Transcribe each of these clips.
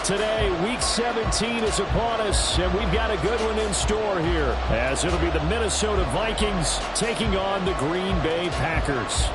today. Week 17 is upon us, and we've got a good one in store here, as it'll be the Minnesota Vikings taking on the Green Bay Packers.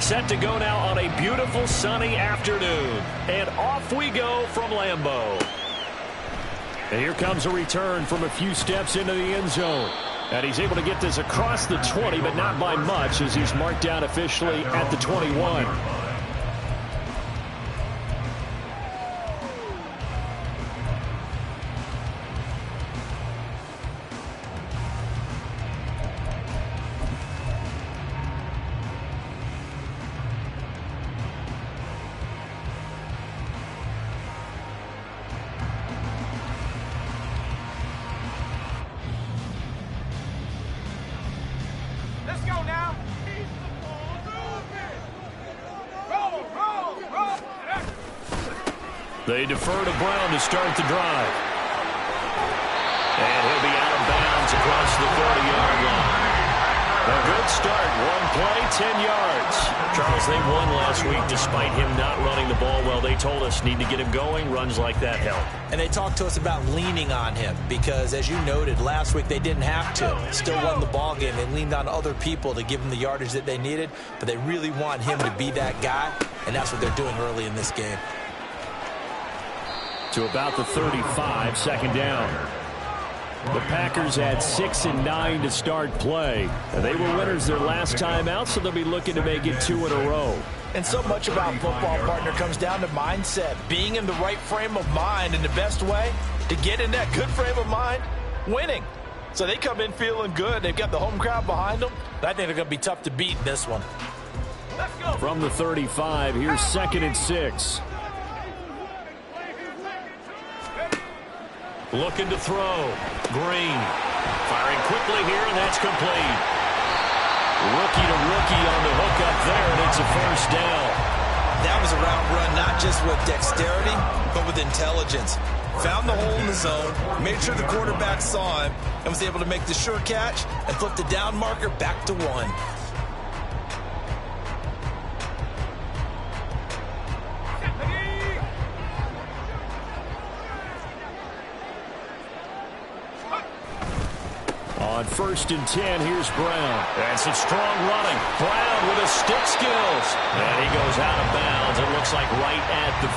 Set to go now on a beautiful sunny afternoon. And off we go from Lambeau. And here comes a return from a few steps into the end zone. And he's able to get this across the 20, but not by much, as he's marked down officially at the 21. They defer to Brown to start the drive. And he'll be out of bounds across the 30-yard line. A good start. One play, 10 yards. Charles, they won last week despite him not running the ball well. They told us need to get him going. Runs like that help. And they talked to us about leaning on him because, as you noted, last week they didn't have to. Still won the ball game. They leaned on other people to give them the yardage that they needed, but they really want him to be that guy, and that's what they're doing early in this game. To about the 35, second down. The Packers had 6 and 9 to start play. They were winners their last time out, so they'll be looking to make it 2 in a row. And so much about football, partner, comes down to mindset. Being in the right frame of mind, and the best way to get in that good frame of mind, winning. So they come in feeling good. They've got the home crowd behind them. I think they're going to be tough to beat in this one. Let's go. From the 35, here's 2nd and 6. Looking to throw. Green. Firing quickly here, and that's complete. Rookie to rookie on the hook up there, and it's a first down. That was a route run, not just with dexterity, but with intelligence. Found the hole in the zone, made sure the quarterback saw him, and was able to make the sure catch and flip the down marker back to 1. On 1st and 10, here's Brown. That's some strong running. Brown with his stick skills. And he goes out of bounds. It looks like right at the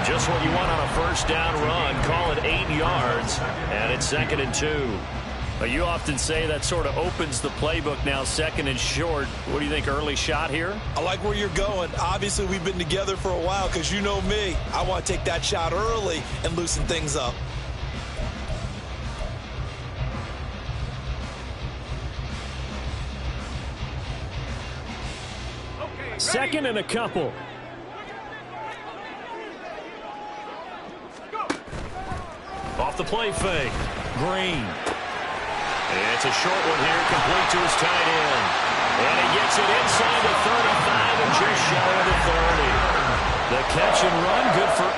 50. Just what you want on a first down run. Call it 8 yards. And it's 2nd and 2. You often say that sort of opens the playbook now, 2nd and short. What do you think, early shot here? I like where you're going. Obviously, we've been together for a while because you know me. I want to take that shot early and loosen things up. Second and a couple. Off the play fake. Green. It's a short one here, complete to his tight end. And he gets it inside the 35 and just shy of the 30. The catch and run, good for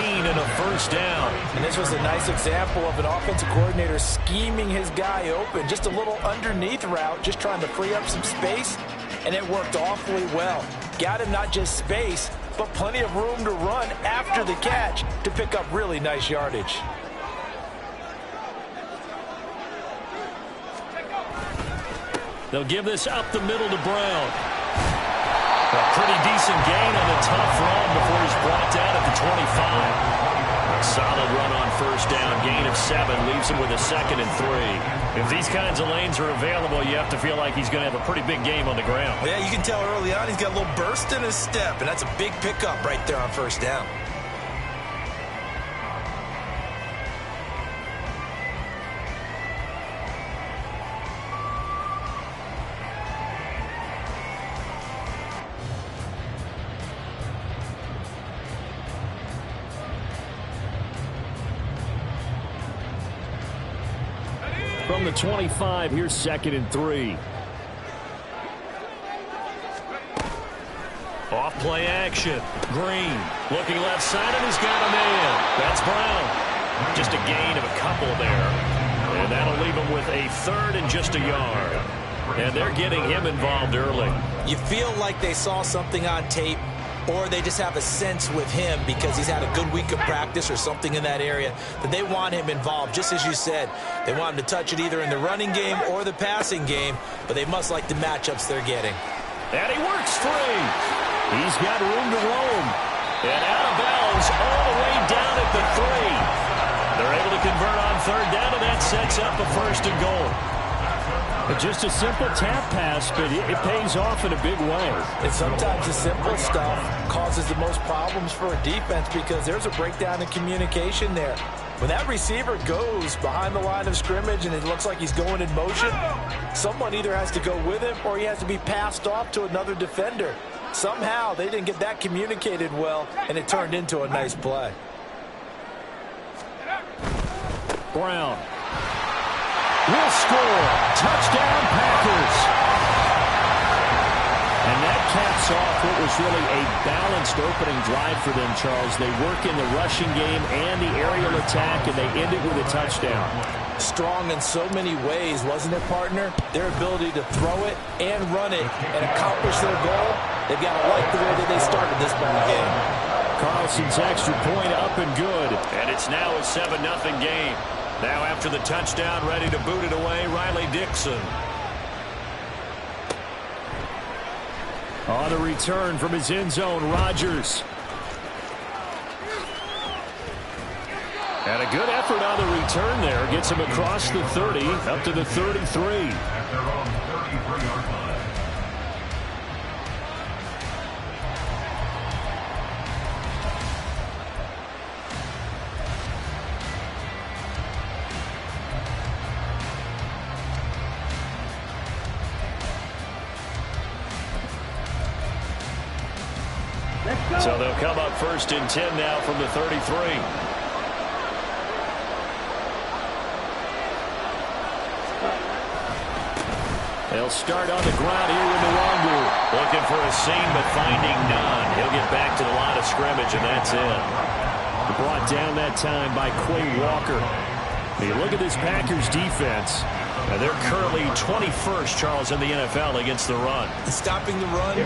18 and a first down. And this was a nice example of an offensive coordinator scheming his guy open. Just a little underneath route, just trying to free up some space. And it worked awfully well. Got him not just space, but plenty of room to run after the catch to pick up really nice yardage. They'll give this up the middle to Brown. A pretty decent gain on the tough run before he's brought down at the 25. A solid run on first down. Gain of 7 leaves him with a 2nd and 3. If these kinds of lanes are available, you have to feel like he's going to have a pretty big game on the ground. Yeah, you can tell early on he's got a little burst in his step, and that's a big pickup right there on first down. From the 25, here's 2nd and 3. Off play action. Green looking left side, and he's got a man. That's Brown. Just a gain of a couple there. And that'll leave him with a 3rd and just a yard. And they're getting him involved early. You feel like they saw something on tape, or they just have a sense with him because he's had a good week of practice or something in that area that they want him involved. Just as you said, they want him to touch it either in the running game or the passing game, but they must like the matchups they're getting. And he works free. He's got room to roam. And out of bounds all the way down at the 3. They're able to convert on 3rd down, and that sets up a 1st and goal. Just a simple tap pass, but it pays off in a big way. And sometimes the simple stuff causes the most problems for a defense because there's a breakdown in communication there. When that receiver goes behind the line of scrimmage and it looks like he's going in motion, someone either has to go with him or he has to be passed off to another defender. Somehow they didn't get that communicated well, and it turned into a nice play. Brown will score. Touchdown, Packers. And that caps off what was really a balanced opening drive for them, Charles. They work in the rushing game and the aerial attack, and they end it with a touchdown. Strong in so many ways, wasn't it, partner? Their ability to throw it and run it and accomplish their goal, they've got to like the way that they started this ball game. Carlson's extra point up and good. And it's now a 7-0 game. Now after the touchdown, ready to boot it away, Riley Dixon. On the return from his end zone, Rodgers. And a good effort on the return there. Gets him across the 30, up to the 33. So they'll come up 1st and 10 now from the 33. They'll start on the ground here with Nwangu. Looking for a seam, but finding none. He'll get back to the line of scrimmage, and that's it. Brought down that time by Quay Walker. You look at this Packers defense. They're currently 21st, Charles, in the NFL against the run. Stopping the run,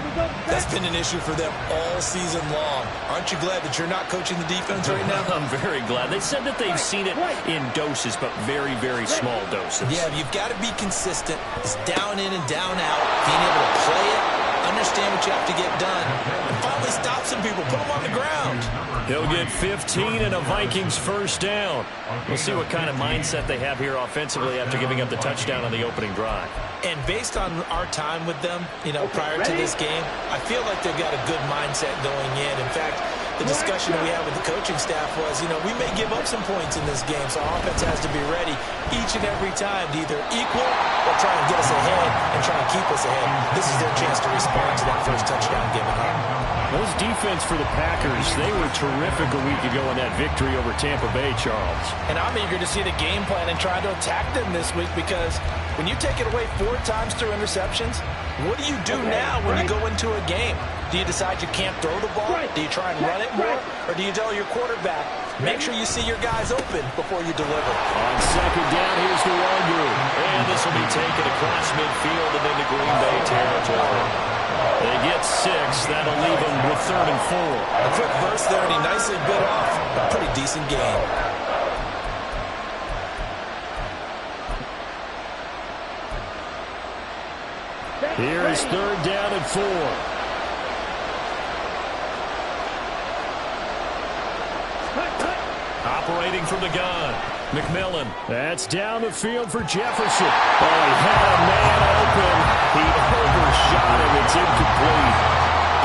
that's been an issue for them all season long. Aren't you glad that you're not coaching the defense right now? I'm very glad. They said that they've seen it in doses, but very, very small doses. Yeah, you've got to be consistent. It's down in and down out. Being able to play it, understand what you have to get done, and finally stop some people, put them on the ground. He'll get 15 and a Vikings 1st down. We'll see what kind of mindset they have here offensively after giving up the touchdown on the opening drive. And based on our time with them, prior to this game, I feel like they've got a good mindset going in. In fact, the discussion that we had with the coaching staff was, we may give up some points in this game, so our offense has to be ready each and every time to either equal or try and get us ahead and try and keep us ahead. This is their chance to respond to that first touchdown given up. Those defense for the Packers, they were terrific a week ago in that victory over Tampa Bay, Charles. And I'm eager to see the game plan and try to attack them this week because when you take it away 4 times through interceptions, what do you do now when you go into a game? Do you decide you can't throw the ball? Do you try and run it more? Or do you tell your quarterback, make sure you see your guys open before you deliver? On 2nd down, here's Nwangu. And this will be taken across midfield and into Green Bay territory. They get 6. That'll leave them with 3rd and 4. A quick burst there, and he nicely bit off a pretty decent gain. Here is 3rd down and 4. Operating from the gun. McMillan. That's down the field for Jefferson. Oh, he had a man open. He overshot him. It's incomplete.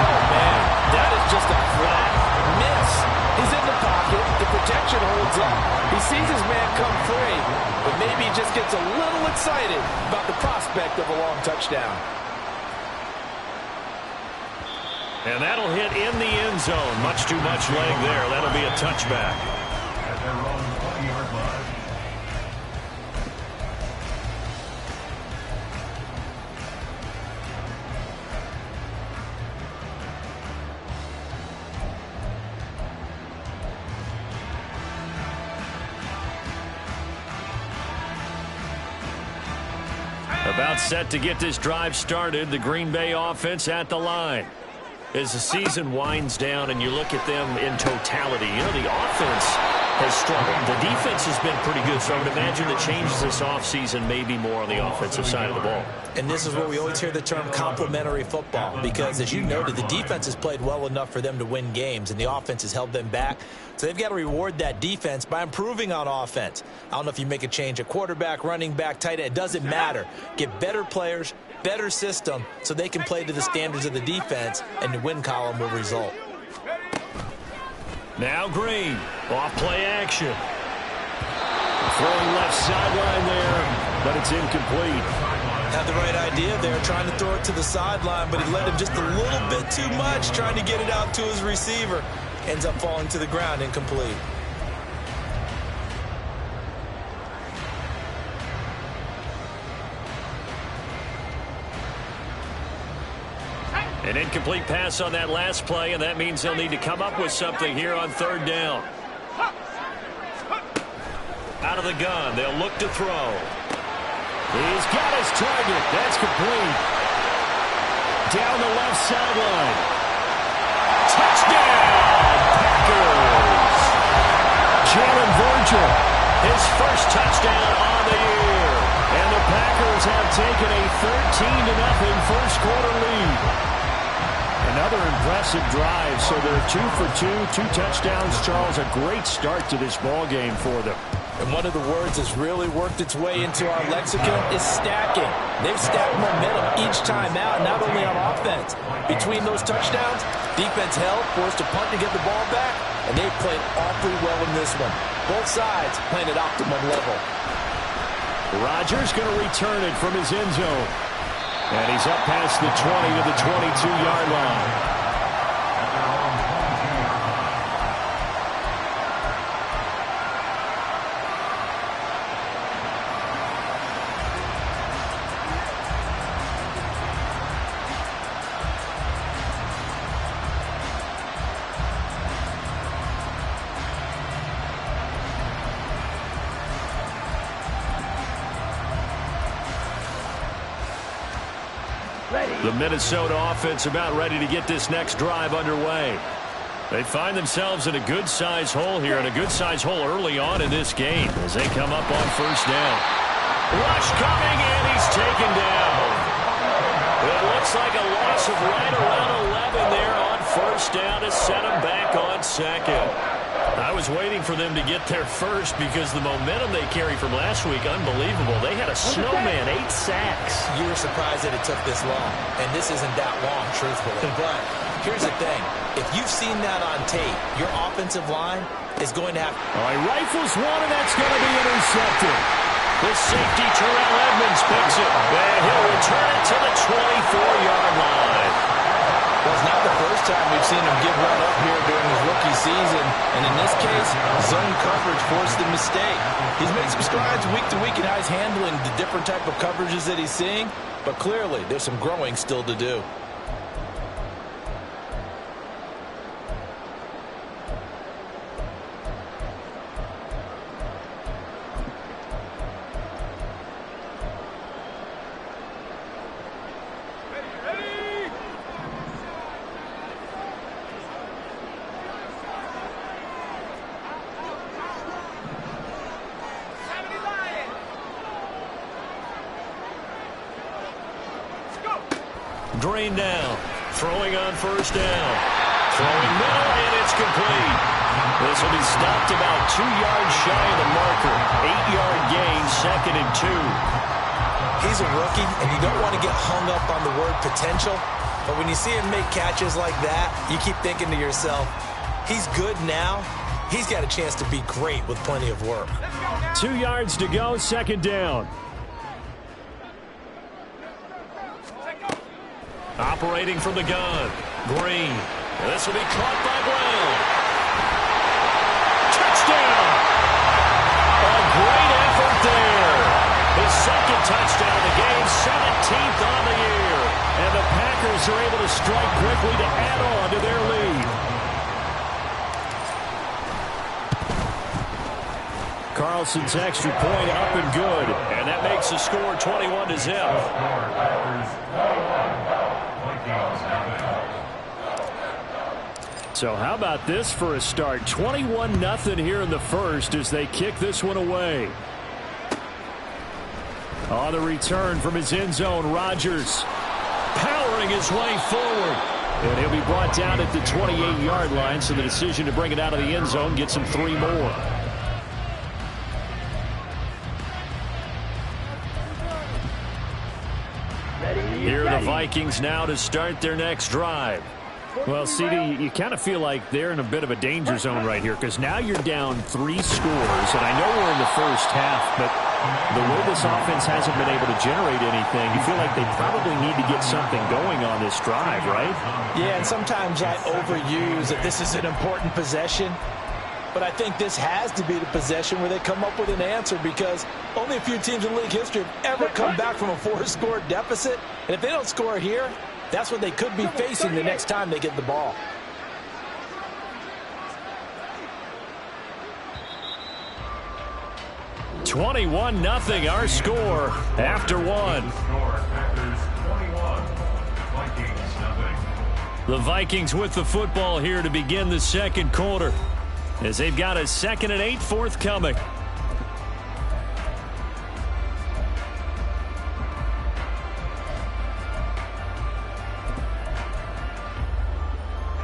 Oh, man. That is just a flat miss. He's in the pocket. The protection holds up. He sees his man come free, but maybe he just gets a little excited about the prospect of a long touchdown. And that'll hit in the end zone. Much too much leg there. That'll be a touchback. About set to get this drive started. The Green Bay offense at the line. As the season winds down and you look at them in totality, you know, the offense has struggled. The defense has been pretty good, so I would imagine the changes this offseason may be more on the offensive side of the ball. And this is where we always hear the term complementary football, because as you noted, the defense has played well enough for them to win games, and the offense has held them back. So they've got to reward that defense by improving on offense. I don't know if you make a change at quarterback, running back, tight end. It doesn't matter. Get better players, better system, so they can play to the standards of the defense, and the win column will result. Now Green, off play action. Throwing left sideline there, but it's incomplete. Had the right idea there, trying to throw it to the sideline, but he led him just a little bit too much, trying to get it out to his receiver. Ends up falling to the ground, incomplete. An incomplete pass on that last play, and that means they'll need to come up with something here on third down. Out of the gun, they'll look to throw. He's got his target. That's complete. Down the left sideline. Touchdown, Packers! Jalen Virgil, his first touchdown on the year. And the Packers have taken a 13-0 first quarter lead. Another impressive drive, so they're 2 for 2 touchdowns, Charles. A great start to this ball game for them. And one of the words that's really worked its way into our lexicon is stacking. They've stacked momentum each time out, not only on offense. Between those touchdowns, defense held, forced to punt to get the ball back, and they've played awfully well in this one. Both sides playing at optimum level. Rodgers going to return it from his end zone. And he's up past the 20 to the 22-yard line. The Minnesota offense about ready to get this next drive underway. They find themselves in a good-sized hole here, and a good-sized hole early on in this game as they come up on first down. Rush coming, and he's taken down. It looks like a loss of right around 11 there on first down to set him back on second. I was waiting for them to get there first because the momentum they carry from last week, unbelievable. They had a snowman, 8 sacks. You were surprised that it took this long, and this isn't that long, truthfully. But here's the thing. If you've seen that on tape, your offensive line is going to have... All right, rifles one, and that's going to be intercepted. The safety, Terrell Edmonds, picks it. And he'll return it to the 24-yard line. Well, it's not the first time we've seen him give one up here during his rookie season. And in this case, zone coverage forced the mistake. He's made some strides week to week in how he's handling the different type of coverages that he's seeing. But clearly, there's some growing still to do. Green down, throwing on first down. Throwing middle, and it's complete. This will be stopped about 2 yards shy of the marker. 8-yard gain, 2nd and 2. He's a rookie, and you don't want to get hung up on the word potential. But when you see him make catches like that, you keep thinking to yourself, he's good now. He's got a chance to be great with plenty of work. 2 yards to go, 2nd down. Operating from the gun, Green. This will be caught by Brown. Touchdown! A great effort there. His 2nd touchdown of the game, 17th on the year. And the Packers are able to strike quickly to add on to their lead. Carlson's extra point up and good. And that makes the score 21-0. So how about this for a start? 21-0 here in the first as they kick this one away. On the return from his end zone, Rodgers powering his way forward. And he'll be brought down at the 28-yard line, so the decision to bring it out of the end zone gets him 3 more. Here are the Vikings now to start their next drive. Well, CD, you kind of feel like they're in a bit of a danger zone right here because now you're down 3 scores, and I know we're in the first half, but the way this offense hasn't been able to generate anything, you feel like they probably need to get something going on this drive, right? Yeah, and sometimes I overuse that this is an important possession, but I think this has to be the possession where they come up with an answer because only a few teams in league history have ever come back from a 4-score deficit, and if they don't score here, that's what they could be facing the next time they get the ball. $21-0 our score after 1. The Vikings with the football here to begin the second quarter as they've got a 2nd and 8 forthcoming.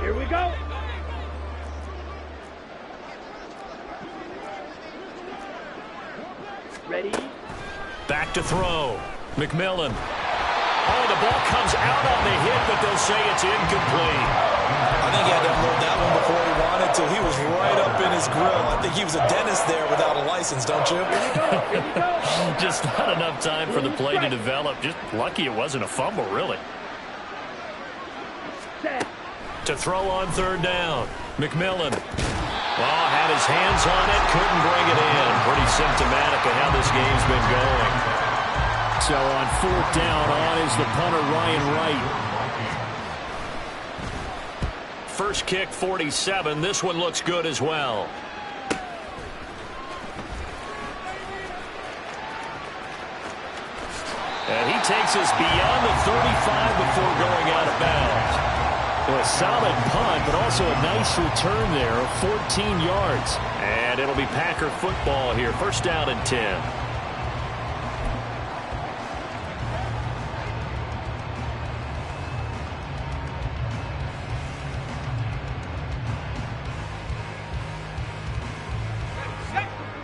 Here we go. Ready? Back to throw. McMillan. Oh, the ball comes out on the hit, but they'll say it's incomplete. I think he had to unload that one before he wanted to. He was right up in his grill. I think he was a dentist there without a license, don't you? Just not enough time for the play to develop. Just lucky it wasn't a fumble, really. To throw on 3rd down. McMillan. Oh, had his hands on it, couldn't bring it in. Pretty symptomatic of how this game's been going. So on 4th down, on is the punter, Ryan Wright. First kick, 47. This one looks good as well. And he takes us beyond the 35 before going out of bounds. A solid punt, but also a nice return there of 14 yards. And it'll be Packer football here. 1st down and 10.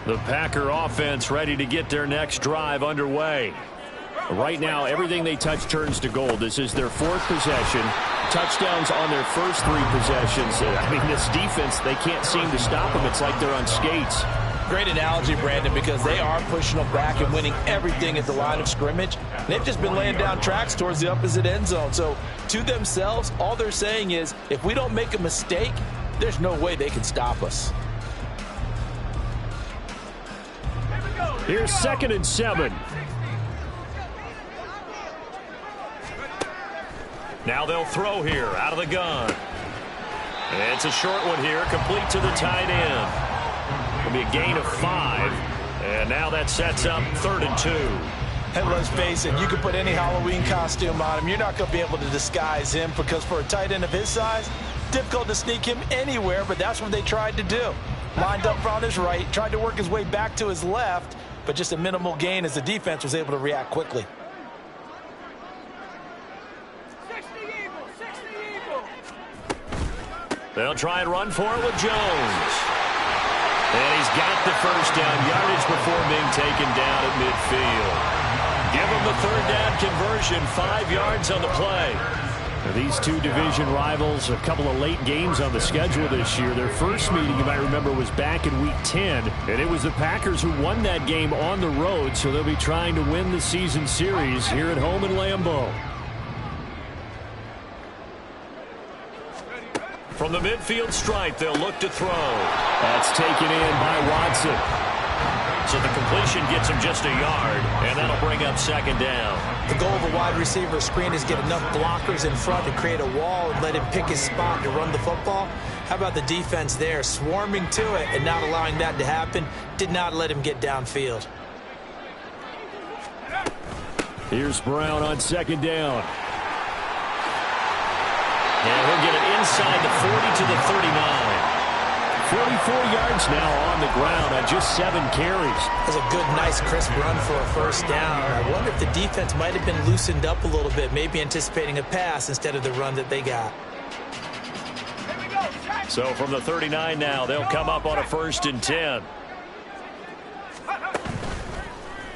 The Packer offense ready to get their next drive underway. Right now, everything they touch turns to gold. This is their 4th possession. Touchdowns on their first 3 possessions. I mean, this defense, they can't seem to stop them. It's like they're on skates. Great analogy, Brandon, because they are pushing them back and winning everything at the line of scrimmage. They've just been laying down tracks towards the opposite end zone. So, to themselves, all they're saying is, if we don't make a mistake, there's no way they can stop us. Here's 2nd and 7. Now they'll throw here out of the gun. It's a short one here, complete to the tight end. It'll be a gain of 5. And now that sets up 3rd and 2. And let's face it, you can put any Halloween costume on him. You're not going to be able to disguise him because for a tight end of his size, difficult to sneak him anywhere, but that's what they tried to do. Lined up on his right, tried to work his way back to his left, but just a minimal gain as the defense was able to react quickly. They'll try and run for it with Jones. And he's got the 1st down yardage before being taken down at midfield. Give him the 3rd down conversion, 5 yards on the play. Now these 2 division rivals, a couple of late games on the schedule this year. Their first meeting, you might remember, was back in Week 10. And it was the Packers who won that game on the road, so they'll be trying to win the season series here at home in Lambeau. From the midfield stripe, they'll look to throw. That's taken in by Watson. So the completion gets him just a yard, and that'll bring up 2nd down. The goal of a wide receiver screen is get enough blockers in front to create a wall and let him pick his spot to run the football. How about the defense there, swarming to it and not allowing that to happen? Did not let him get downfield. Here's Brown on second down. And he'll get it inside the 40 to the 39. 44 yards now on the ground on just 7 carries. That's a good, nice, crisp run for a first down. I wonder if the defense might have been loosened up a little bit, maybe anticipating a pass instead of the run that they got. So from the 39 now, they'll come up on a 1st and 10.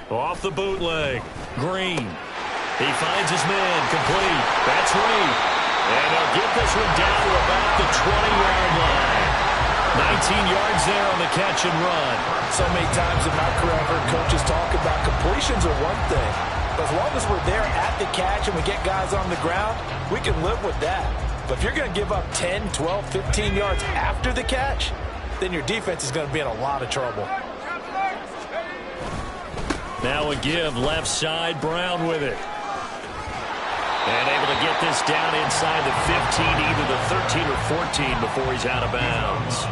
Off the bootleg. Green. He finds his man. Complete. That's Reed. And they'll get this one down to about the 20-yard line. 19 yards there on the catch and run. So many times in my career I've heard coaches talk about completions are one thing. But as long as we're there at the catch and we get guys on the ground, we can live with that. But if you're going to give up 10, 12, 15 yards after the catch, then your defense is going to be in a lot of trouble. Now a give left side, Brown with it. And able to get this down inside the 15, either the 13 or 14 before he's out of bounds.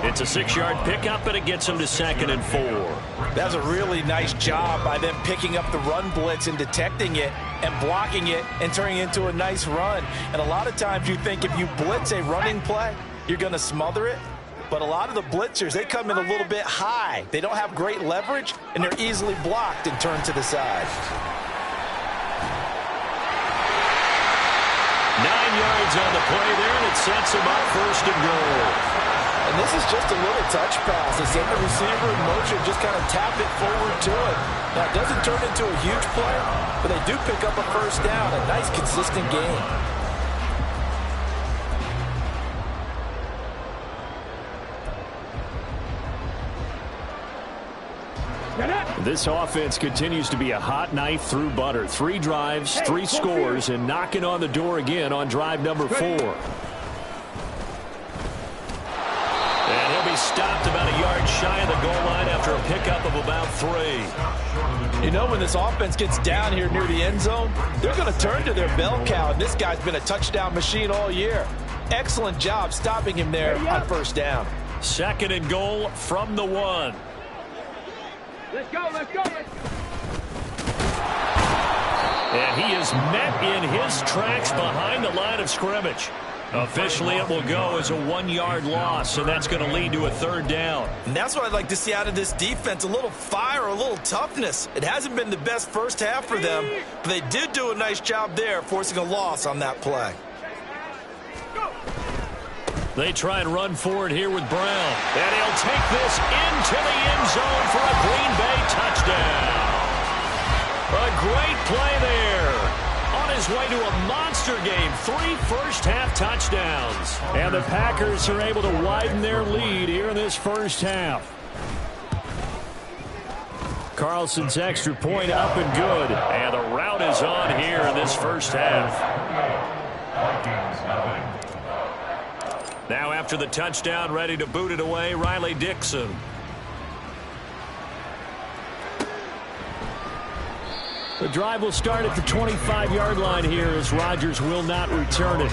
It's a 6-yard pickup, and it gets him to 2nd and 4. That's a really nice job by them picking up the run blitz and detecting it and blocking it and turning it into a nice run. And a lot of times you think if you blitz a running play, you're going to smother it. But a lot of the blitzers, they come in a little bit high. They don't have great leverage, and they're easily blocked and turned to the side. 9 yards on the play there, and it sets him up 1st and goal. And this is just a little touch pass. They send the receiver in motion, just kind of tap it forward to it. Now, it doesn't turn into a huge play, but they do pick up a first down. A nice, consistent game. This offense continues to be a hot knife through butter. 3 drives, 3 scores, and knocking on the door again on drive number 4. And he'll be stopped about a yard shy of the goal line after a pickup of about 3. You know, when this offense gets down here near the end zone, they're going to turn to their bell cow, and this guy's been a touchdown machine all year. Excellent job stopping him there on first down. 2nd and goal from the 1. Let's go, let's go, let's go. And he is met in his tracks behind the line of scrimmage. Officially, it will go as a 1-yard loss, and that's going to lead to a 3rd down. And that's what I'd like to see out of this defense, a little fire, a little toughness. It hasn't been the best first half for them, but they did do a nice job there, forcing a loss on that play. They try and run forward here with Brown. And he'll take this into the end zone for a Green Bay touchdown. A great play there. On his way to a monster game. 3 first-half touchdowns. And the Packers are able to widen their lead here in this first half. Carlson's extra point up and good. And the route is on here in this first half. Now after the touchdown, ready to boot it away, Riley Dixon. The drive will start at the 25-yard line here as Rodgers will not return it.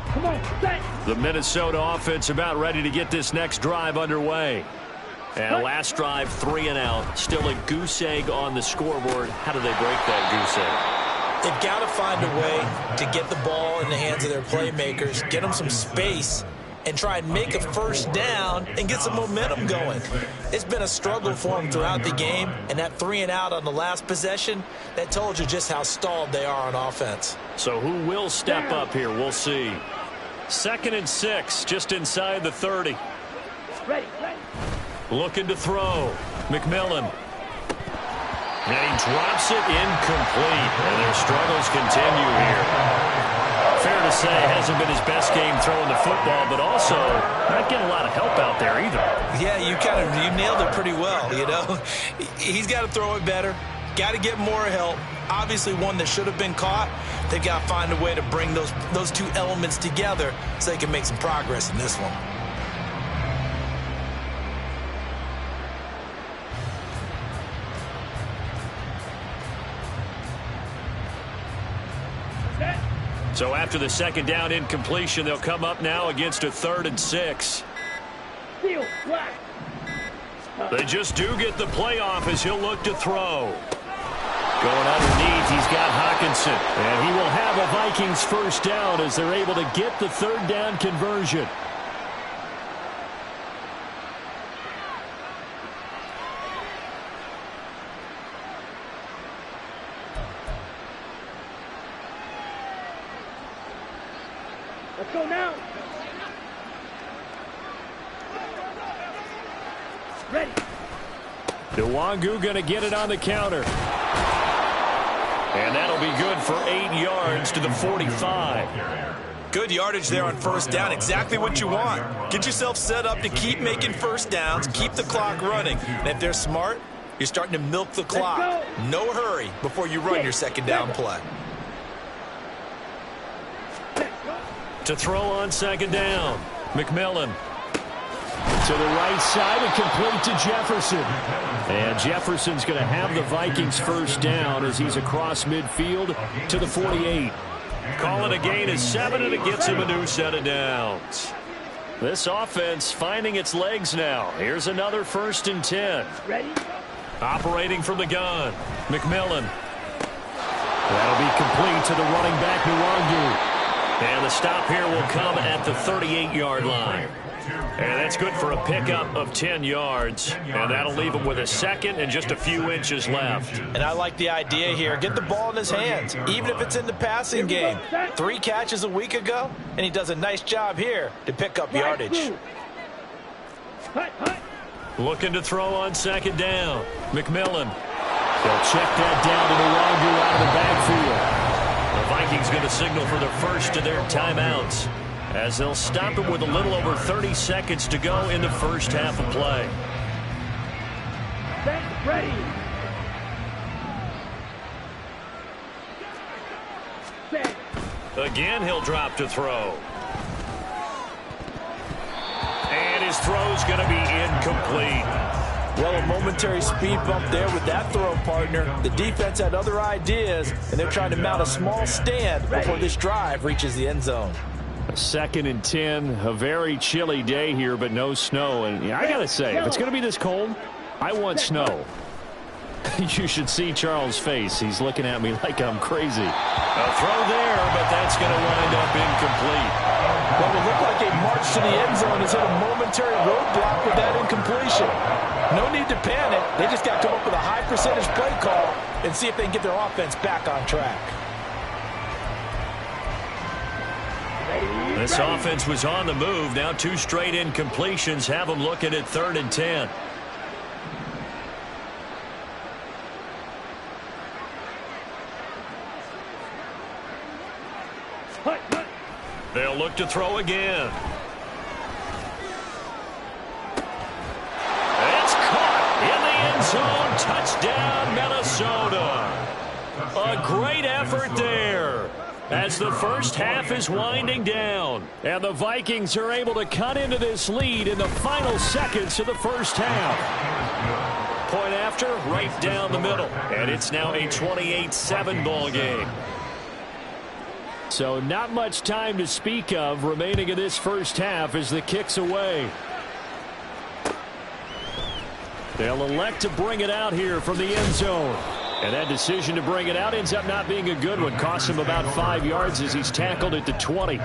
Come on, set. The Minnesota offense about ready to get this next drive underway. And last drive, 3 and out. Still a goose egg on the scoreboard. How do they break that goose egg? They've got to find a way to get the ball in the hands of their playmakers, get them some space, and try and make a first down and get some momentum going. It's been a struggle for them throughout the game, and that 3 and out on the last possession, that told you just how stalled they are on offense. So who will step up here? We'll see. 2nd and 6, just inside the 30. Ready, ready. Looking to throw. McMillan. And he drops it incomplete. And their struggles continue here. Fair to say, hasn't been his best game throwing the football, but also not getting a lot of help out there either. Yeah, you nailed it pretty well, you know. He's got to throw it better. Got to get more help. Obviously one that should have been caught. They've got to find a way to bring those two elements together so they can make some progress in this one. So after the second down incompletion, they'll come up now against a 3rd and 6. Field, flat. They just do get the playoff as he'll look to throw. Going underneath, he's got Hockenson. And he will have a Vikings first down as they're able to get the 3rd down conversion. Let's go now. Ready. Nwangu going to get it on the counter. And that'll be good for 8 yards to the 45. Good yardage there on first down. Exactly what you want. Get yourself set up to keep making first downs, keep the clock running. And if they're smart, you're starting to milk the clock. No hurry before you run your second down play. To throw on second down, McMillan. To the right side and complete to Jefferson. And Jefferson's going to have the Vikings first down as he's across midfield to the 48. Calling a gain of 7, and it gets him a new set of downs. This offense finding its legs now. Here's another 1st and 10. Ready. Operating from the gun, McMillan. That'll be complete to the running back, Nwangu. And the stop here will come at the 38-yard line. And that's good for a pickup of 10 yards. And that'll leave him with a second and just a few inches left. And I like the idea here. Get the ball in his hands, even if it's in the passing game. 3 catches a week ago, and he does a nice job here to pick up yardage. Looking to throw on second down. McMillan. They'll check that down to Nwangu out of the backfield. The Vikings going to signal for the first of their timeouts as they'll stop it with a little over 30 seconds to go in the first half of play. Ready. Again, he'll drop to throw. And his throw's going to be incomplete. Well, a momentary speed bump there with that throw, partner. The defense had other ideas, and they're trying to mount a small stand before this drive reaches the end zone. 2nd and 10, a very chilly day here, but no snow. And I got to say, if it's going to be this cold, I want snow. You should see Charles' face. He's looking at me like I'm crazy. A throw there, but that's going to wind up incomplete. Well, it looked like a march to the end zone has hit a momentary roadblock with that incompletion. No need to panic. They just got to come up with a high percentage play call and see if they can get their offense back on track. This offense was on the move. Now 2 straight incompletions have them looking at 3rd and 10. They'll look to throw again. It's caught in the end zone. Touchdown, Minnesota. A great effort there as the first half is winding down. And the Vikings are able to cut into this lead in the final seconds of the first half. Point after, right down the middle. And it's now a 28-7 ball game. So not much time to speak of remaining in this first half as the kick's away. They'll elect to bring it out here from the end zone. And that decision to bring it out ends up not being a good one. Costs him about 5 yards as he's tackled at the 20.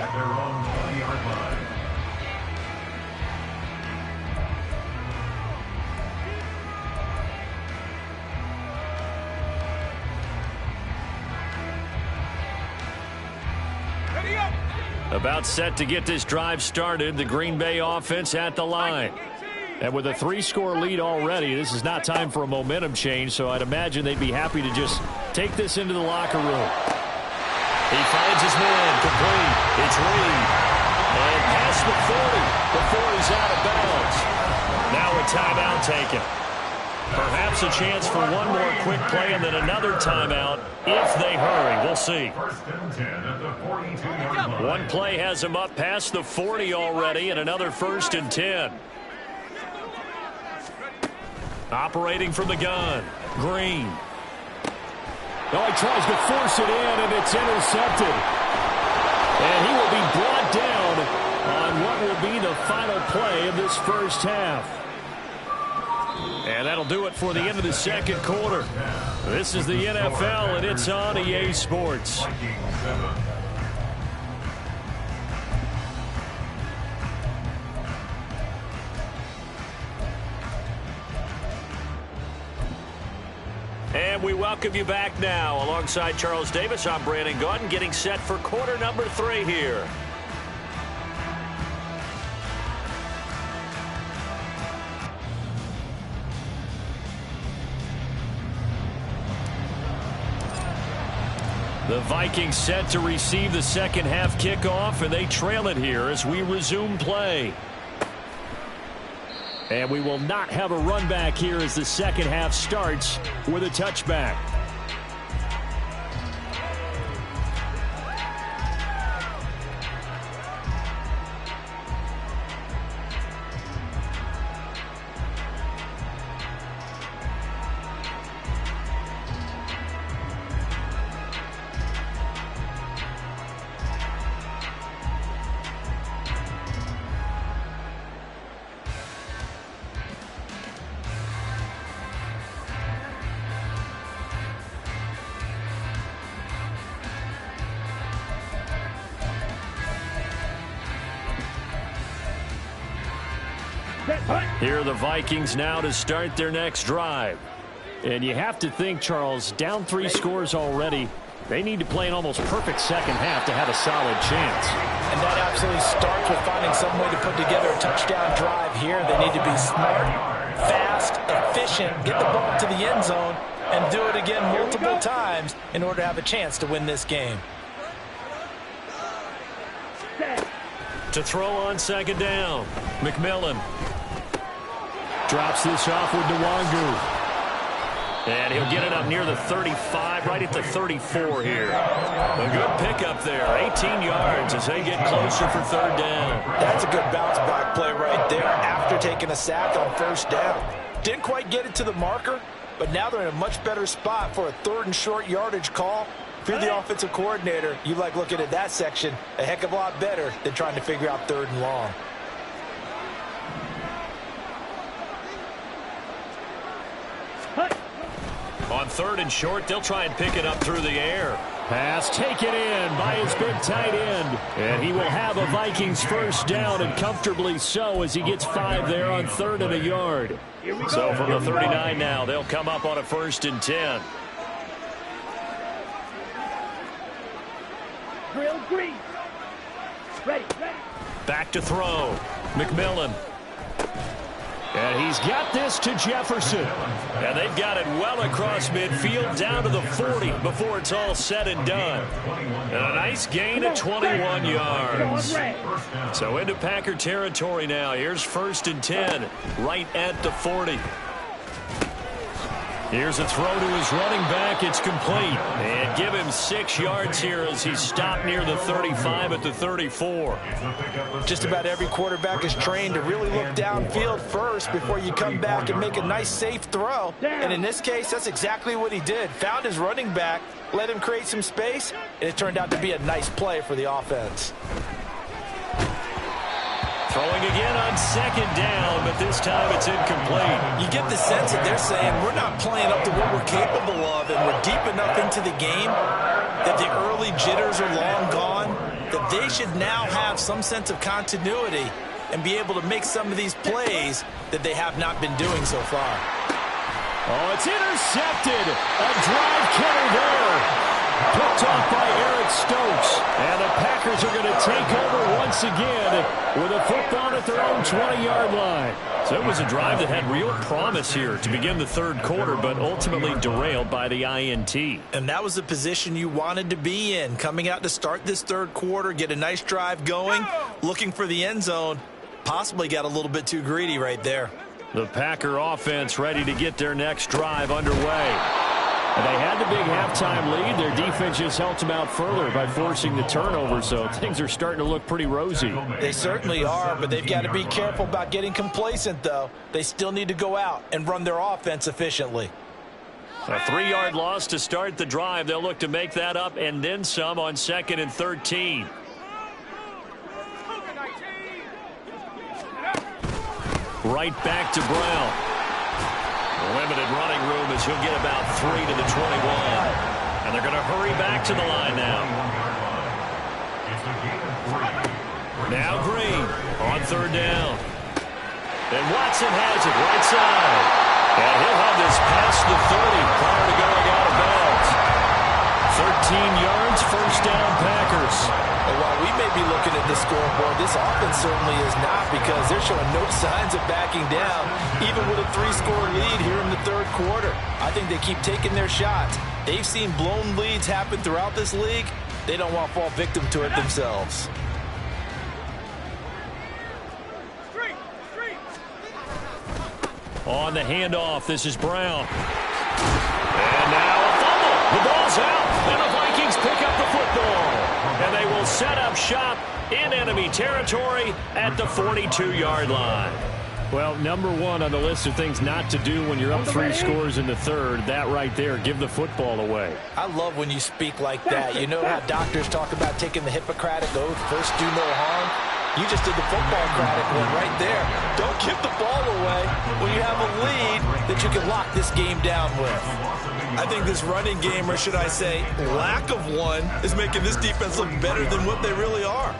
About set to get this drive started. The Green Bay offense at the line. And with a 3-score lead already, this is not time for a momentum change, so I'd imagine they'd be happy to just take this into the locker room. He finds his man, complete. It's Reed. And past the 40 before he's out of bounds. Now a timeout taken. Perhaps a chance for one more quick play and then another timeout if they hurry. We'll see. One play has him up past the 40 already and another 1st and 10. Operating from the gun, Green. Oh, he tries to force it in, and it's intercepted. And he will be brought down on what will be the final play of this first half. And that'll do it for the end of the second quarter. This is the NFL, and it's on EA Sports. And we welcome you back now. Alongside Charles Davis, I'm Brandon Gaudin, getting set for quarter number 3 here. The Vikings set to receive the second half kickoff, and they trail it here as we resume play. And we will not have a run back here as the second half starts with a touchback. Here are the Vikings now to start their next drive. And you have to think, Charles, down 3 scores already. They need to play an almost perfect second half to have a solid chance. And that absolutely starts with finding some way to put together a touchdown drive here. They need to be smart, fast, efficient, get the ball to the end zone, and do it again multiple times in order to have a chance to win this game. To throw on second down, McMillan. Drops this off with Nwangu. And he'll get it up near the 35, right at the 34 here. A good pickup there, 18 yards as they get closer for third down. That's a good bounce back play right there after taking a sack on first down. Didn't quite get it to the marker, but now they're in a much better spot for a 3rd and short yardage call. If you're the offensive coordinator, you like looking at that section a heck of a lot better than trying to figure out 3rd and long. On 3rd and short, they'll try and pick it up through the air. Pass taken in by his big tight end. And he will have a Vikings first down, and comfortably so, as he gets 5 there on 3rd and a yard. So from the 39 now, they'll come up on a 1st and 10. Drill green. Ready. Back to throw. McMillan. And he's got this to Jefferson. And they've got it well across midfield down to the 40 before it's all said and done. And a nice gain of 21 yards. So into Packer territory now. Here's 1st and 10 right at the 40. Here's a throw to his running back. It's complete. And give him 6 yards here as he's stopped near the 35 at the 34. Just about every quarterback is trained to really look downfield first before you come back and make a nice, safe throw. And in this case, that's exactly what he did. Found his running back, let him create some space, and it turned out to be a nice play for the offense. Throwing again on second down, but this time it's incomplete. You get the sense that they're saying we're not playing up to what we're capable of, and we're deep enough into the game that the early jitters are long gone, that they should now have some sense of continuity and be able to make some of these plays that they have not been doing so far. Oh, it's intercepted. A drive killer there. Picked off by Eric Stokes. And the Packers are going to take over once again with a football at their own 20-yard line. So it was a drive that had real promise here to begin the 3rd quarter, but ultimately derailed by the INT. And that was the position you wanted to be in, coming out to start this 3rd quarter, get a nice drive going, looking for the end zone. Possibly got a little bit too greedy right there. The Packer offense ready to get their next drive underway. And they had the big halftime lead. Their defense just helped them out further by forcing the turnover, so things are starting to look pretty rosy. They certainly are, but they've got to be careful about getting complacent, though. They still need to go out and run their offense efficiently. A 3-yard loss to start the drive. They'll look to make that up and then some on 2nd and 13. Right back to Brown. Limited running room as he'll get about 3 to the 21. And they're going to hurry back to the line now. Now Green on third down. And Watson has it right side. And he'll have this past the 30 prior to going out of bounds. 13 yards, first down Packers. And while we may be looking at the scoreboard, this offense certainly is not, because they're showing no signs of backing down, even with a 3-score lead here in the third quarter. I think they keep taking their shots. They've seen blown leads happen throughout this league. They don't want to fall victim to it themselves. On the handoff, this is Brown. And now a fumble. The ball's out, and the Vikings pick up the football. And they will set up shop in enemy territory at the 42-yard line. Well, number one on the list of things not to do when you're up 3 scores in the third, that right there, give the football away. I love when you speak like that. You know how doctors talk about taking the Hippocratic Oath, first do no harm? You just did the football-cratic one right there. Don't give the ball away when you have a lead that you can lock this game down with. I think this running game, or should I say lack of one, is making this defense look better than what they really are.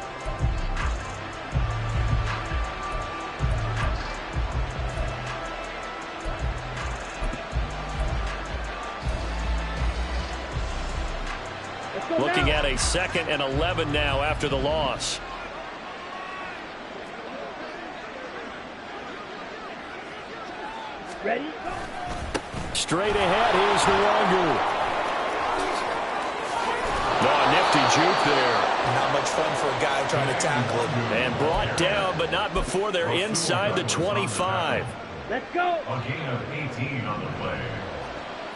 Looking at a 2nd and 11 now after the loss. Ready? Straight ahead, here's Nwangu. Oh, nifty juke there. Not much fun for a guy trying to tackle it. And brought down, but not before they're inside the 25. Let's go. A gain of 18 on the play.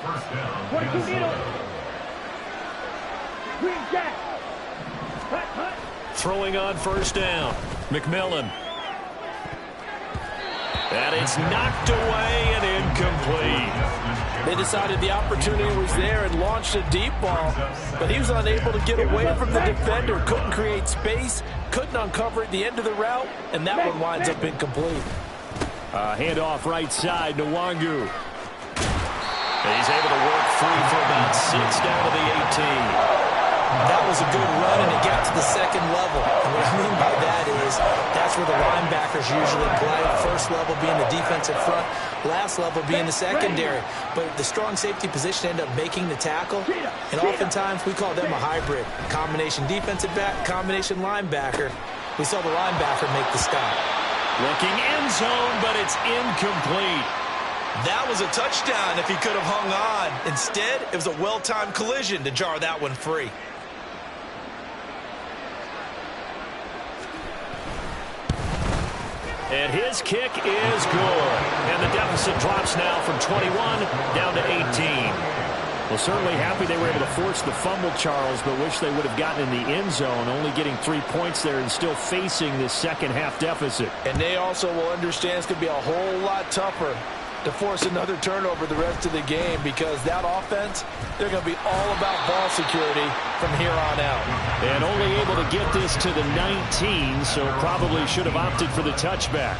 First down. 22 needle. Green jack. Hut, hut. Throwing on first down. McMillan. And it's knocked away and incomplete. They decided the opportunity was there and launched a deep ball, but he was unable to get away from the defender, couldn't create space, couldn't uncover at the end of the route, and that one winds up incomplete. Handoff right side, Nwangu. He's able to work free for about 6 down to the 18. That was a good run, and it got to the second level. And what I mean by that is that's where the linebackers usually play. First level being the defensive front, last level being the secondary. But the strong safety position ended up making the tackle, and oftentimes we call them a hybrid. Combination defensive back, combination linebacker. We saw the linebacker make the stop. Looking end zone, but it's incomplete. That was a touchdown if he could have hung on. Instead, it was a well-timed collision to jar that one free. And his kick is good. And the deficit drops now from 21 down to 18. Well, certainly happy they were able to force the fumble, Charles, but wish they would have gotten in the end zone, only getting 3 points there and still facing this second half deficit. And they also will understand it's going to be a whole lot tougher to force another turnover the rest of the game, because that offense, they're going to be all about ball security from here on out. And only able to get this to the 19, so probably should have opted for the touchback.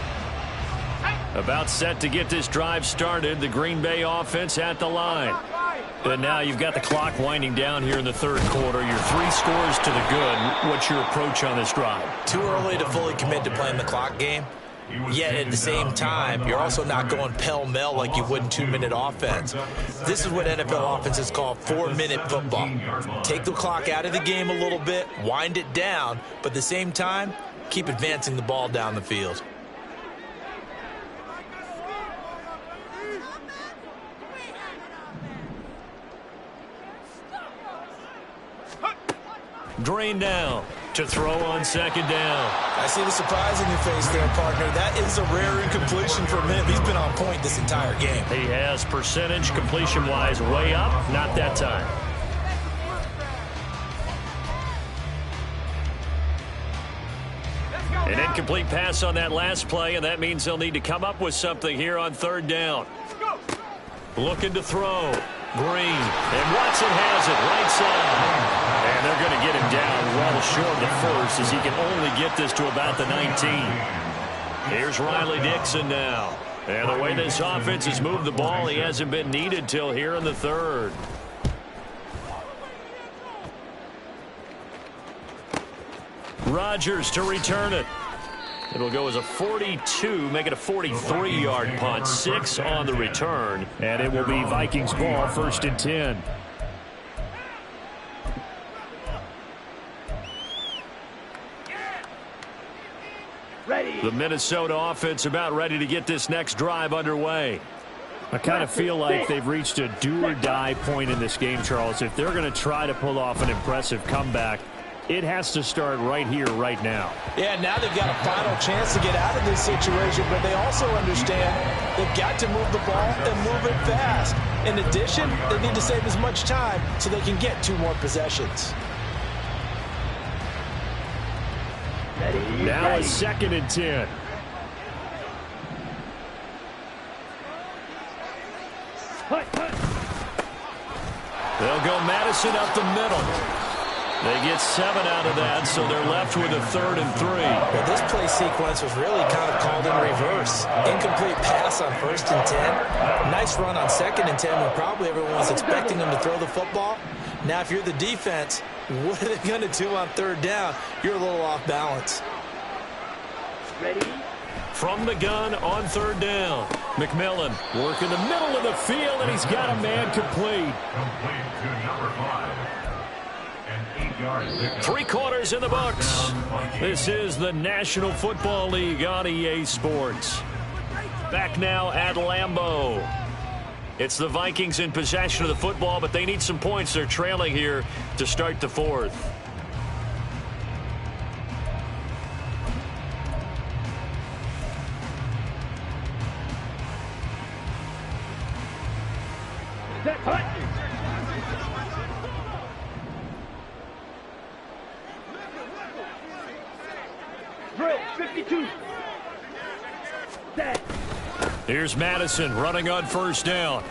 About set to get this drive started, the Green Bay offense at the line. And now you've got the clock winding down here in the third quarter. You're 3 scores to the good. What's your approach on this drive? Too early to fully commit to playing the clock game. Yet at the same time, you're also not going pell-mell like you would in 2-minute offense. This is what NFL offenses call 4-minute football. Take the clock out of the game a little bit, wind it down, but at the same time, keep advancing the ball down the field. Green down to throw on second down. I see the surprise in your face there, partner. That is a rare incompletion from him. He's been on point this entire game. He has percentage completion-wise way up. Not that time. An incomplete pass on that last play, and that means they'll need to come up with something here on third down. Looking to throw. Green. And Watson has it right side. And they're going to get him down well short of the first, as he can only get this to about the 19. Here's Riley Dixon now. And the way this offense has moved the ball, he hasn't been needed till here in the third. Rodgers to return it. It'll go as a 42, make it a 43-yard punt. 6 on the return. And it will be Vikings ball, 1st and 10. Ready. The Minnesota offense about ready to get this next drive underway. I kind of feel like they've reached a do-or-die point in this game, Charles. If they're going to try to pull off an impressive comeback, it has to start right here, right now. Yeah, now they've got a final chance to get out of this situation, but they also understand they've got to move the ball and move it fast. In addition, they need to save as much time so they can get 2 more possessions. Ready. Now Ready. a 2nd and 10. Hut, hut. They'll go Madison up the middle. They get 7 out of that, so they're left with a 3rd and 3. Well, this play sequence was really kind of called in reverse. Incomplete pass on 1st and 10. Nice run on 2nd and 10 when probably everyone was expecting them to throw the football. Now, if you're the defense, what are they going to do on 3rd down? You're a little off balance. Ready. From the gun on 3rd down. McMillan working the middle of the field, and he's got a man complete. Complete to number 5. An 8-yard pickup. 3 quarters in the books. This is the National Football League on EA Sports. Back now at Lambeau. It's the Vikings in possession of the football, but they need some points. They're trailing here to start the 4th. Set. Hut. Drill. 52. Set. Here's Madison running on 1st down.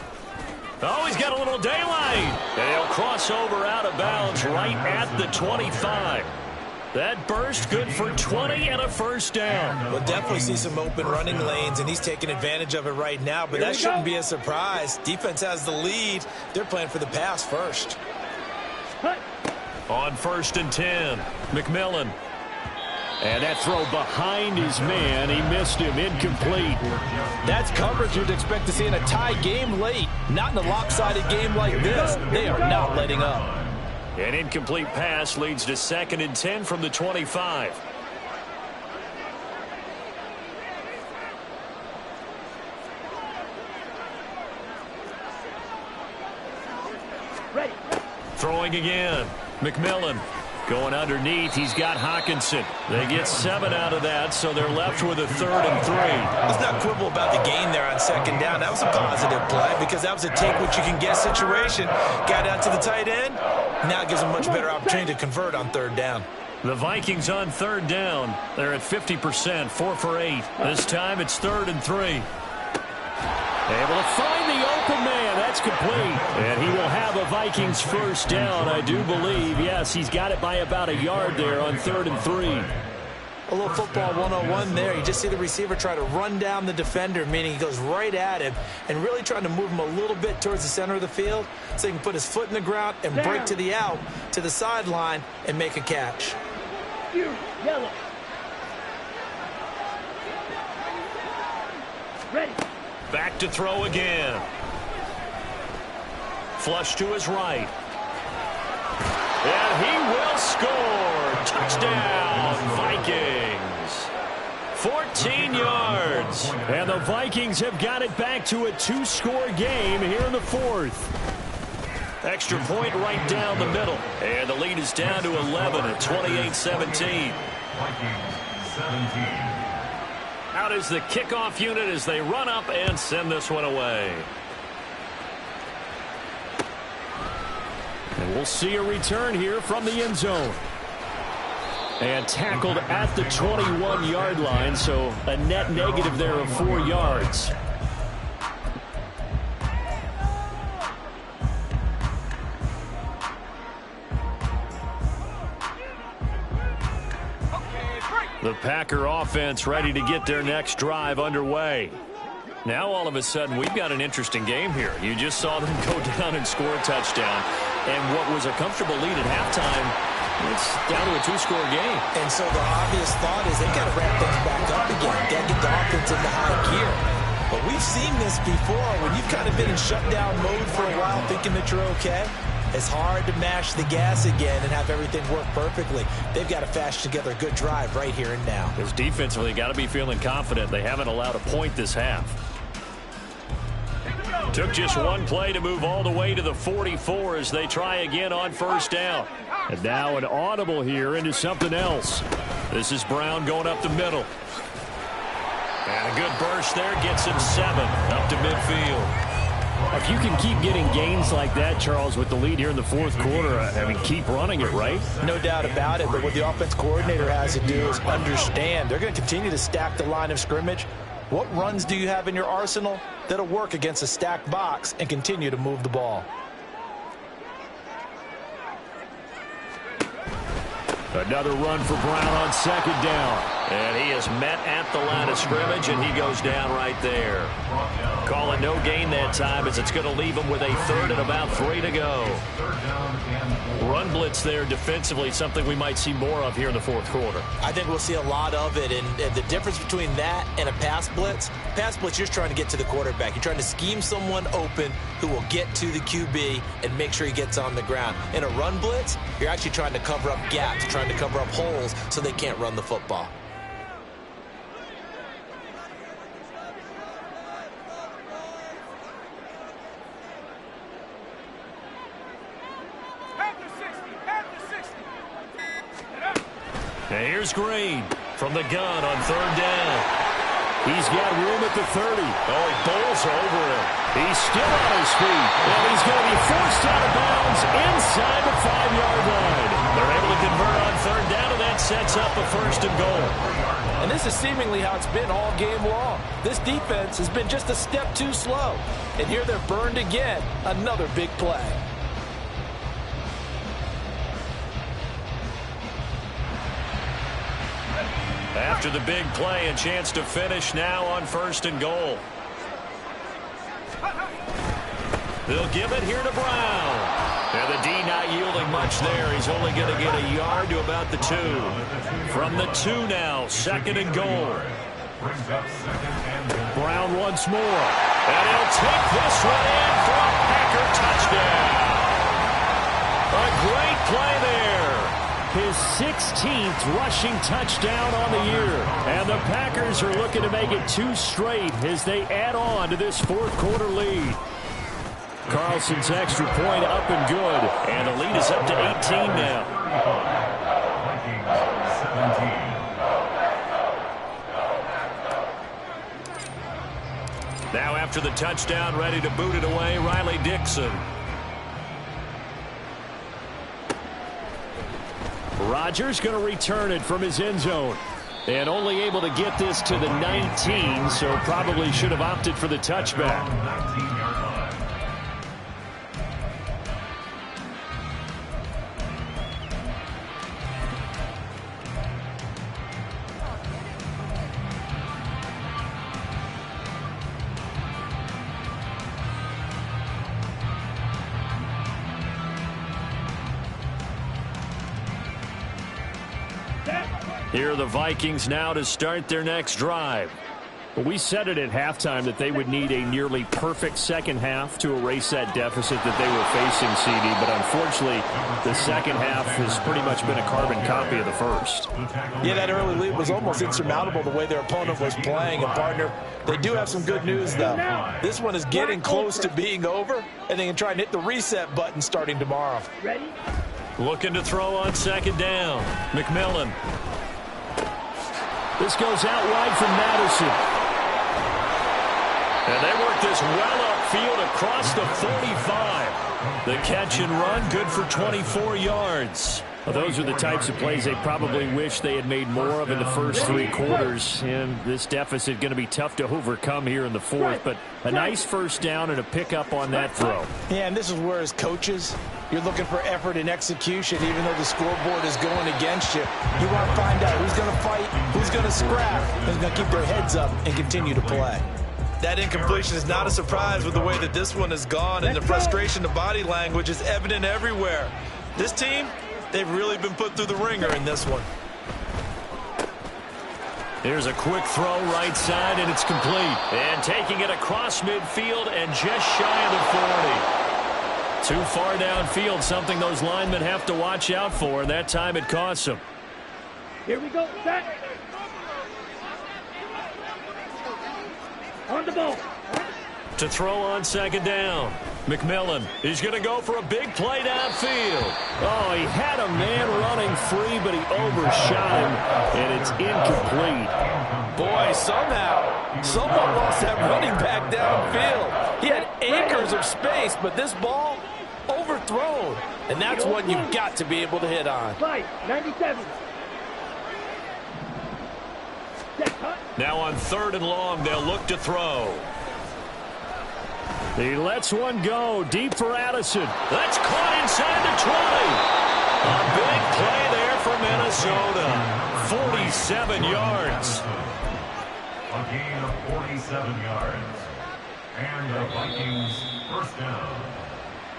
Oh, he's got a little daylight. And he'll cross over out of bounds right at the 25. That burst good for 20 and a 1st down. We'll definitely see some open running lanes, and he's taking advantage of it right now, but that shouldn't be a surprise. Defense has the lead. They're playing for the pass first. Hut. On 1st and 10, McMillan. And that throw behind his man, he missed him, incomplete. That's coverage you'd expect to see in a tie game late. Not in a lopsided game like this. They are not letting up. An incomplete pass leads to 2nd and 10 from the 25. Ready. Throwing again. McMillan going underneath. He's got Hockenson. They get 7 out of that, so they're left with a 3rd and 3. Let's not quibble about the gain there on 2nd down. That was a positive play because that was a take what you can get situation. Got out to the tight end. Now it gives them much better opportunity to convert on 3rd down. The Vikings on 3rd down. They're at 50%, 4 for 8. This time it's 3rd and 3. Able to find the open man. That's complete. And he will have a Vikings 1st down, I do believe. Yes, he's got it by about a yard there on 3rd and 3. A little football 101 there. You just see the receiver try to run down the defender, meaning he goes right at him and really trying to move him a little bit towards the center of the field so he can put his foot in the ground and break to the out, to the sideline, and make a catch. Yellow. Ready. Back to throw again. Flush to his right. And he will score. Touchdown, Vikings. 14 yards. And the Vikings have got it back to a 2-score game here in the 4th. Extra point right down the middle. And the lead is down to 11 at 28-17. Vikings 17. Out is the kickoff unit as they run up and send this one away. And we'll see a return here from the end zone. And tackled at the 21-yard line, so a net negative there of 4 yards. The Packer offense ready to get their next drive underway. Now all of a sudden we've got an interesting game here. You just saw them go down and score a touchdown. And what was a comfortable lead at halftime, it's down to a two-score game. And so the obvious thought is they've got to ramp things back up again. Got to get the offense into high gear. But we've seen this before when you've kind of been in shutdown mode for a while thinking that you're okay. It's hard to mash the gas again and have everything work perfectly. They've got to fashion together a good drive right here and now. Because defensively, got to be feeling confident. They haven't allowed a point this half. Took just one play to move all the way to the 44 as they try again on first down. And now an audible here into something else. This is Brown going up the middle. And a good burst there gets him 7 up to midfield. If you can keep getting gains like that, Charles, with the lead here in the fourth quarter, I mean, keep running it, right? No doubt about it, but what the offense coordinator has to do is understand they're going to continue to stack the line of scrimmage. What runs do you have in your arsenal that'll work against a stacked box and continue to move the ball? Another run for Brown on second down. And he is met at the line of scrimmage, and he goes down right there. Calling no gain that time as it's going to leave him with a third and about 3 to go. Run blitz there defensively, something we might see more of here in the fourth quarter. I think we'll see a lot of it, and the difference between that and a pass blitz, you're just trying to get to the quarterback. You're trying to scheme someone open who will get to the QB and make sure he gets on the ground. In a run blitz, you're actually trying to cover up gaps, trying to cover up holes so they can't run the football. And here's Green from the gun on third down. He's got room at the 30. Oh, he bowls over him. He's still on his feet. And he's going to be forced out of bounds inside the 5-yard line. They're able to convert on third down, and that sets up a first and goal. And this is seemingly how it's been all game long. This defense has been just a step too slow. And here they're burned again. Another big play. After the big play, a chance to finish now on first and goal. They'll give it here to Brown. And the D not yielding much there. He's only going to get a yard to about the 2. From the 2 now, second and goal. Brown once more. And he'll take this one in for a Packer touchdown. A great play there. His 16th rushing touchdown on the year. And the Packers are looking to make it 2 straight as they add on to this fourth quarter lead. Carlson's extra point up and good. And the lead is up to 18 now. Now after the touchdown, ready to boot it away, Riley Dixon. Rodgers going to return it from his end zone. And only able to get this to the 19, so probably should have opted for the touchback. Here are the Vikings now to start their next drive. Well, we said it at halftime that they would need a nearly perfect second half to erase that deficit that they were facing, CD. But unfortunately, the second half has pretty much been a carbon copy of the first. Yeah, that early lead was almost insurmountable the way their opponent was playing. And, partner, they do have some good news, though. This one is getting close to being over, and they can try and hit the reset button starting tomorrow. Ready? Looking to throw on second down. McMillan. This goes out wide from Madison. And they work this well upfield across the 45. The catch and run, good for 24 yards. Well, those are the types of plays they probably wish they had made more of in the first 3 quarters. And this deficit going to be tough to overcome here in the fourth. But a nice first down and a pickup on that throw. Yeah, and this is where, as coaches, You're looking for effort and execution, even though the scoreboard is going against you. You want to find out who's going to fight, who's going to scrap, who's going to keep their heads up and continue to play. That incompletion is not a surprise with the way that this one has gone, and the frustration, the body language is evident everywhere. This team, they've really been put through the ringer in this one. Here's a quick throw right side, and it's complete. And taking it across midfield and just shy of the 40. Too far downfield, something those linemen have to watch out for, and that time it costs them. Here we go. Set. On the ball. To throw on second down. McMillan, he's going to go for a big play downfield. Oh, he had a man running free, but he overshot him, and it's incomplete. Boy, somehow, someone lost that running back downfield. He had acres of space, but this ball overthrown. And that's one you've got to be able to hit on. 97. Now on 3rd and long, they'll look to throw. He lets one go deep for Addison. That's caught inside the 20. A big play there for Minnesota. 47 yards. A gain of 47 yards. And the Vikings first down.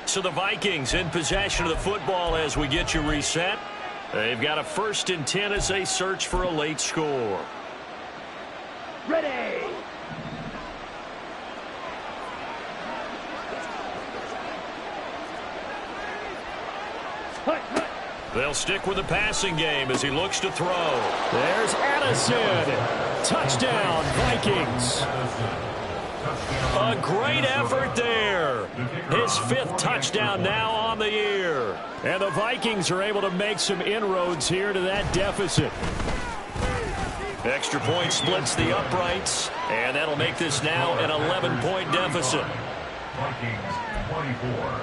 So the Vikings in possession of the football as we get you reset. They've got a 1st and 10 as they search for a late score. Ready. They'll stick with the passing game as he looks to throw. There's Addison. Touchdown, Vikings. A great effort there. His 5th touchdown now on the year. And the Vikings are able to make some inroads here to that deficit. Extra point splits the uprights, and that'll make this now an 11-point deficit. Vikings 24.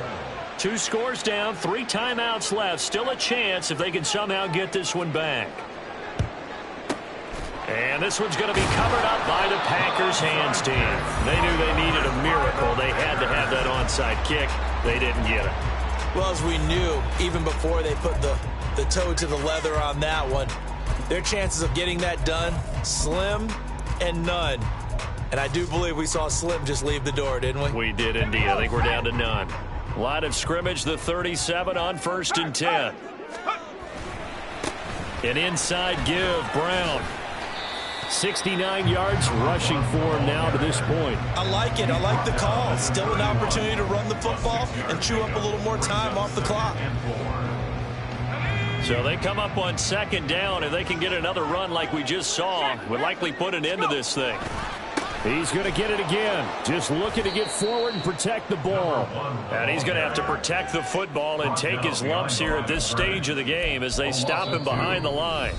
2 scores down, 3 timeouts left. Still a chance if they can somehow get this one back. And this one's going to be covered up by the Packers hands team. They knew they needed a miracle. They had to have that onside kick. They didn't get it. Well, as we knew, even before they put the toe to the leather on that one, their chances of getting that done, slim and none. And I do believe we saw Slim just leave the door, didn't we? We did indeed. I think we're down to none. Line of scrimmage, the 37 on 1st and 10. An inside give, Brown. 69 yards rushing for him now to this point. I like it. I like the call. Still an opportunity to run the football and chew up a little more time off the clock. So they come up on 2nd down. If they can get another run like we just saw, would likely put an end to this thing. He's going to get it again. Just looking to get forward and protect the ball. And he's going to have to protect the football and take his lumps here at this stage of the game as they stop him behind the line.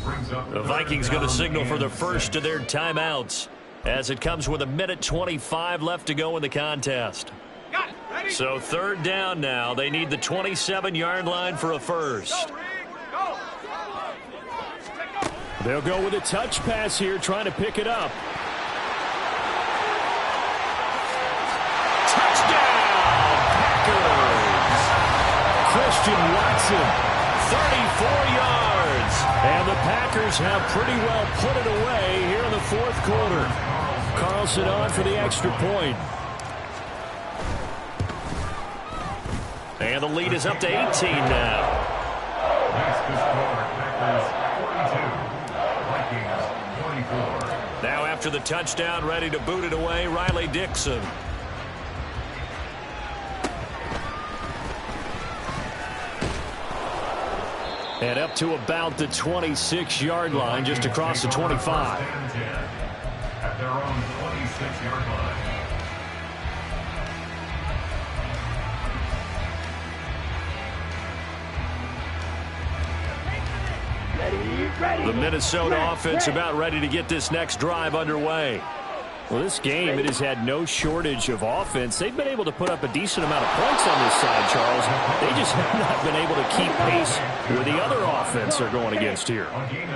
The Vikings going to signal for the first of their timeouts as it comes with 1:25 left to go in the contest. So 3rd down now. They need the 27-yard line for a first. They'll go with a touch pass here, trying to pick it up. Christian Watson, 34 yards. And the Packers have pretty well put it away here in the 4th quarter. Carlson on for the extra point. And the lead is up to 18 now. Now after the touchdown, ready to boot it away, Riley Dixon. And up to about the 26-yard line, just across the 25. At their own 26-yard line. Ready. The Minnesota offense about ready to get this next drive underway. Well, this game, it has had no shortage of offense. They've been able to put up a decent amount of points on this side, Charles. They just have not been able to keep pace with the other offense they're going against here.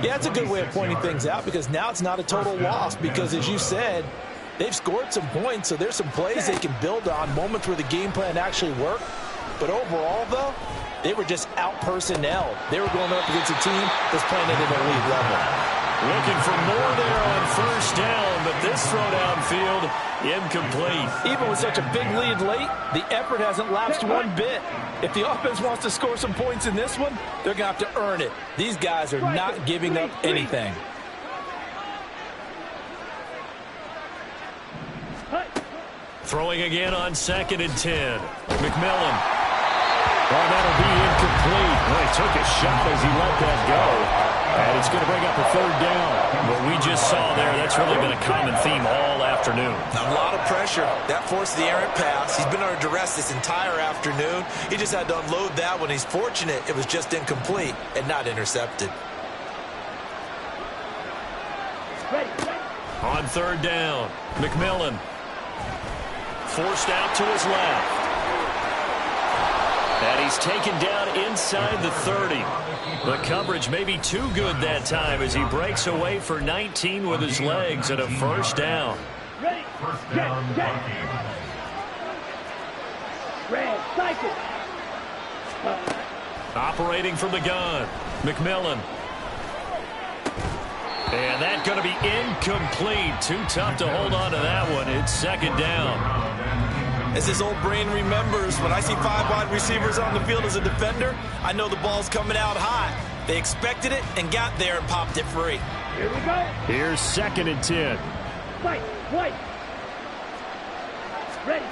Yeah, it's a good way of pointing things out because now it's not a total loss because, as you said, they've scored some points, so there's some plays they can build on, moments where the game plan actually worked. But overall, though, They were just out-personnel. They were going up against a team that's playing at an elite level. Looking for more there on first down, but this throw downfield incomplete. Even with such a big lead late, the effort hasn't lapsed one bit. If the offense wants to score some points in this one, they're going to have to earn it. These guys are not giving up anything. Throwing again on 2nd and 10. McMillan. Oh, that'll be incomplete. Well, he took a shot as he let that go. And it's going to bring up a 3rd down. What we just saw there, that's really been a common theme all afternoon. A lot of pressure. That forced the errant pass. He's been under duress this entire afternoon. He just had to unload that one. He's fortunate it was just incomplete and not intercepted. On 3rd down, McMillan. Forced out to his left. And he's taken down inside the 30. The coverage may be too good that time as he breaks away for 19 with his legs and a 1st down. Ready, get. Red, cycle. Operating from the gun, McMillan. And that's going to be incomplete. Too tough to hold on to that one. It's 2nd down. As his old brain remembers, when I see 5 wide receivers on the field as a defender, I know the ball's coming out high. They expected it and got there and popped it free. Here we go. Here's 2nd and 10. Fight, white. Ready.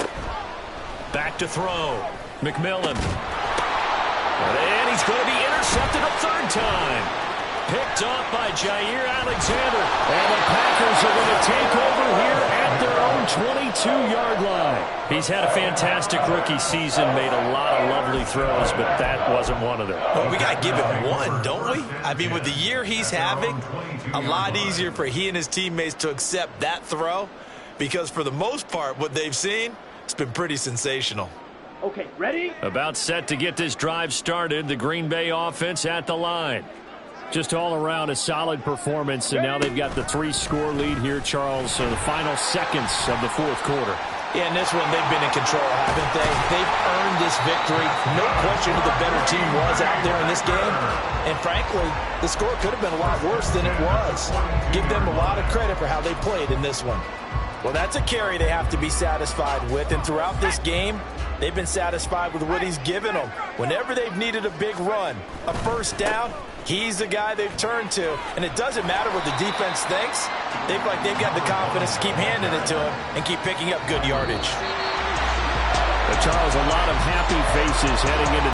Back to throw. McMillan. And he's going to be intercepted a 3rd time. Picked off by Jair Alexander. And the Packers are going to take over here at their own 22-yard line. He's had a fantastic rookie season, made a lot of lovely throws, but that wasn't one of them. Well, we got to give him one, don't we? I mean, with the year he's having, a lot easier for he and his teammates to accept that throw because for the most part, what they've seen, it's been pretty sensational. Okay, ready? About set to get this drive started, the Green Bay offense at the line. Just all around a solid performance, and now they've got the 3-score lead here, Charles, so the final seconds of the 4th quarter. Yeah, in this one, they've been in control, haven't they? They've earned this victory. No question who the better team was out there in this game. And frankly, the score could have been a lot worse than it was. Give them a lot of credit for how they played in this one. Well, that's a carry they have to be satisfied with, and throughout this game, they've been satisfied with what he's given them. Whenever they've needed a big run, a 1st down, he's the guy they've turned to. And it doesn't matter what the defense thinks. They feel like they've got the confidence to keep handing it to him and keep picking up good yardage. But Charles, a lot of happy faces heading into